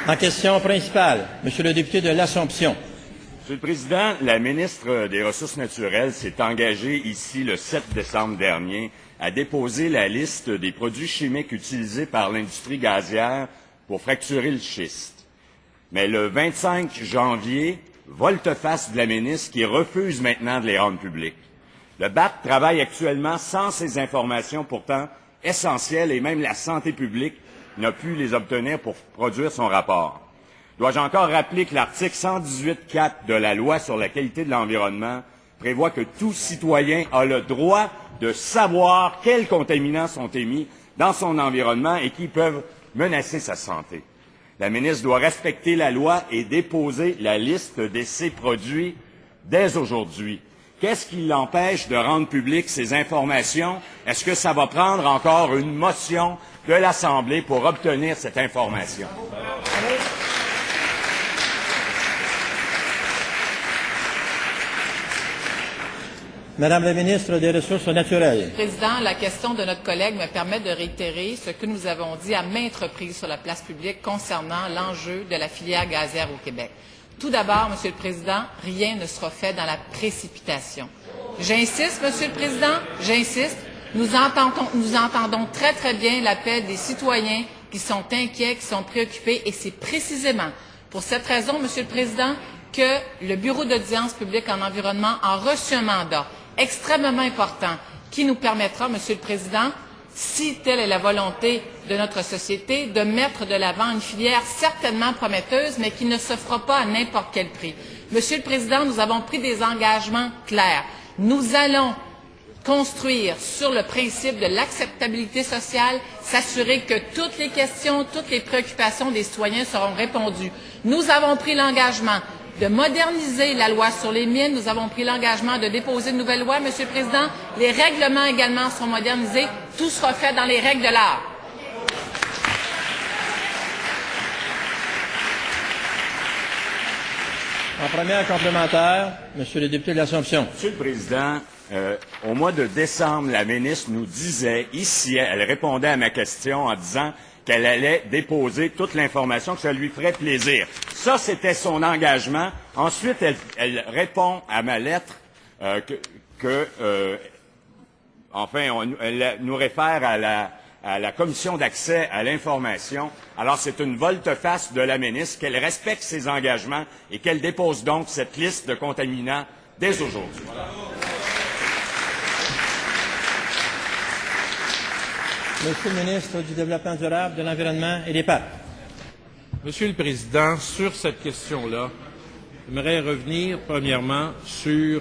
En question principale, Monsieur le député de l'Assomption. Monsieur le Président, la ministre des Ressources naturelles s'est engagée ici le 7 décembre dernier à déposer la liste des produits chimiques utilisés par l'industrie gazière pour fracturer le schiste. Mais le 25 janvier, volte-face de la ministre qui refuse maintenant de les rendre publics. Le BAP travaille actuellement sans ces informations pourtant essentielles et même la santé publique n'a pu les obtenir pour produire son rapport. Dois-je encore rappeler que l'article 118.4 de la Loi sur la qualité de l'environnement prévoit que tout citoyen a le droit de savoir quels contaminants sont émis dans son environnement et qui peuvent menacer sa santé. La ministre doit respecter la loi et déposer la liste de ces produits dès aujourd'hui. Qu'est-ce qui l'empêche de rendre publiques ces informations? Est-ce que ça va prendre encore une motion de l'Assemblée pour obtenir cette information? Madame la ministre des Ressources naturelles. Monsieur le Président, la question de notre collègue me permet de réitérer ce que nous avons dit à maintes reprises sur la place publique concernant l'enjeu de la filière gazière au Québec. Tout d'abord, Monsieur le Président, rien ne sera fait dans la précipitation. J'insiste, Monsieur le Président, j'insiste. Nous entendons très, très bien l'appel des citoyens qui sont inquiets, qui sont préoccupés, et c'est précisément pour cette raison, Monsieur le Président, que le Bureau d'audience publique en environnement a reçu un mandat extrêmement important qui nous permettra, Monsieur le Président, si telle est la volonté de notre société, de mettre de l'avant une filière certainement prometteuse, mais qui ne se fera pas à n'importe quel prix. Monsieur le Président, nous avons pris des engagements clairs. Nous allons construire sur le principe de l'acceptabilité sociale, s'assurer que toutes les questions, toutes les préoccupations des citoyens seront répondues. Nous avons pris l'engagement de moderniser la loi sur les mines. Nous avons pris l'engagement de déposer une nouvelle loi, Monsieur le Président. Les règlements également seront modernisés. Tout sera fait dans les règles de l'art. En première complémentaire, Monsieur le député de l'Assomption. Monsieur le Président, au mois de décembre, la ministre nous disait ici, elle répondait à ma question en disant qu'elle allait déposer toute l'information, que ça lui ferait plaisir. Ça, c'était son engagement. Ensuite, elle répond à ma lettre elle nous réfère à la commission d'accès à l'information. Alors, c'est une volte-face de la ministre qu'elle respecte ses engagements et qu'elle dépose donc cette liste de contaminants dès aujourd'hui. Monsieur le ministre du Développement durable, de l'Environnement et des Parcs. Monsieur le Président, sur cette question-là, j'aimerais revenir premièrement sur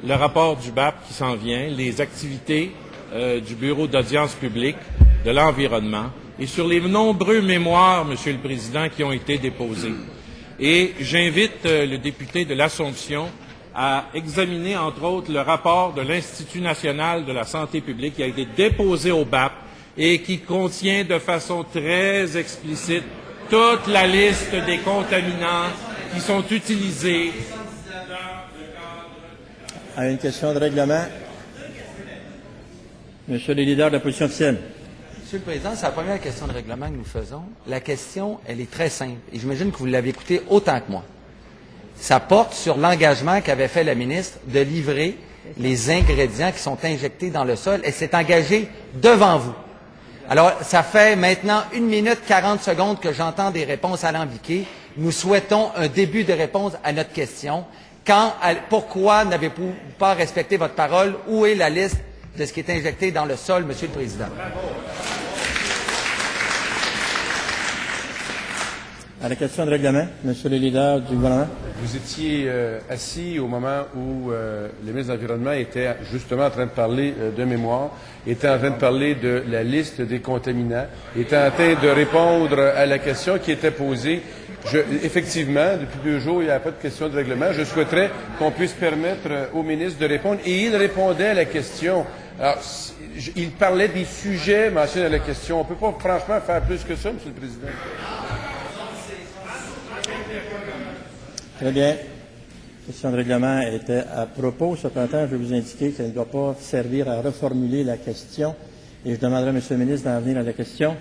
le rapport du BAP qui s'en vient, les activités du Bureau d'audience publique de l'environnement et sur les nombreux mémoires, Monsieur le Président, qui ont été déposés. Et j'invite le député de l'Assomption à examiner, entre autres, le rapport de l'Institut national de la santé publique qui a été déposé au BAP et qui contient de façon très explicite toute la liste des contaminants qui sont utilisés À une question de règlement, Monsieur le leader de la position officielle. Monsieur le Président, c'est la première question de règlement que nous faisons. La question, elle est très simple, et j'imagine que vous l'avez écoutée autant que moi. Ça porte sur l'engagement qu'avait fait la ministre de livrer les ingrédients qui sont injectés dans le sol. Elle s'est engagée devant vous. Alors, ça fait maintenant 1 minute 40 secondes que j'entends des réponses alambiquées. Nous souhaitons un début de réponse à notre question. Pourquoi n'avez-vous pas respecté votre parole? Où est la liste de ce qui est injecté dans le sol, Monsieur le Président? À la question de règlement, Monsieur le leader du gouvernement. Vous étiez assis au moment où le ministre de l'Environnement était justement en train de parler de mémoire, était en train de parler de la liste des contaminants, était en train de répondre à la question qui était posée. Effectivement, depuis 2 jours, il n'y a pas de question de règlement. Je souhaiterais qu'on puisse permettre au ministre de répondre. Et il répondait à la question. Alors, il parlait des sujets mentionnés à la question. On ne peut pas franchement faire plus que ça, Monsieur le Président. Très bien. La question de règlement était à propos. Cependant, je vais vous indiquer qu'elle ne doit pas servir à reformuler la question. Et je demanderai à M. le ministre d'en venir à la question.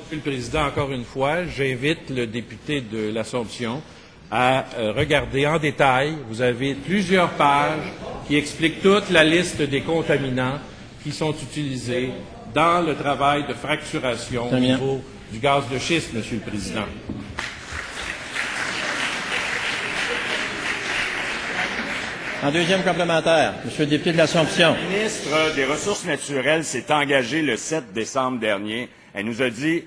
Monsieur le Président, encore une fois, j'invite le député de l'Assomption à regarder en détail. Vous avez plusieurs pages qui expliquent toute la liste des contaminants qui sont utilisés dans le travail de fracturation au niveau du gaz de schiste, Monsieur le Président. En deuxième complémentaire, Monsieur le député de l'Assomption. Le ministre des Ressources naturelles s'est engagé le 7 décembre dernier. Elle nous a dit,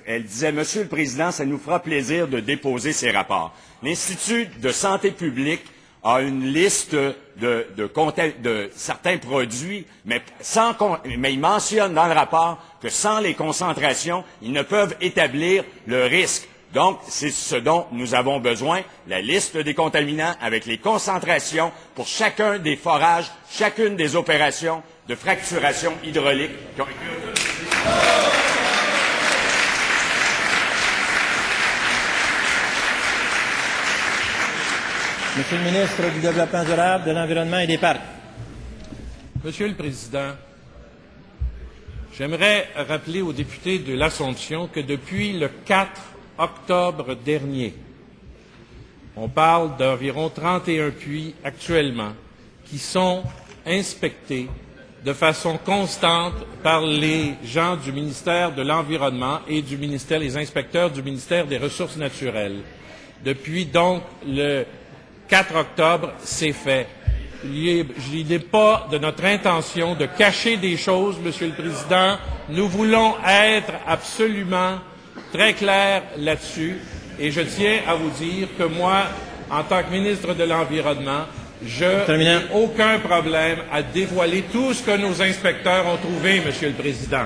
elle disait, Monsieur le Président, ça nous fera plaisir de déposer ces rapports. L'Institut de santé publique a une liste de certains produits, mais il mentionne dans le rapport que sans les concentrations, ils ne peuvent établir le risque. Donc, c'est ce dont nous avons besoin, la liste des contaminants avec les concentrations pour chacun des forages, chacune des opérations de fracturation hydraulique qui ont été Monsieur le ministre du Développement durable, de l'Environnement et des Parcs. Monsieur le Président, j'aimerais rappeler aux députés de l'Assomption que depuis le 4 octobre dernier, on parle d'environ 31 puits actuellement qui sont inspectés de façon constante par les gens du ministère de l'Environnement et les inspecteurs du ministère des Ressources naturelles. Depuis donc le 4 octobre, c'est fait. Il n'est pas de notre intention de cacher des choses, Monsieur le Président. Nous voulons être absolument très clairs là-dessus. Et je tiens à vous dire que moi, en tant que ministre de l'Environnement, je n'ai aucun problème à dévoiler tout ce que nos inspecteurs ont trouvé, Monsieur le Président.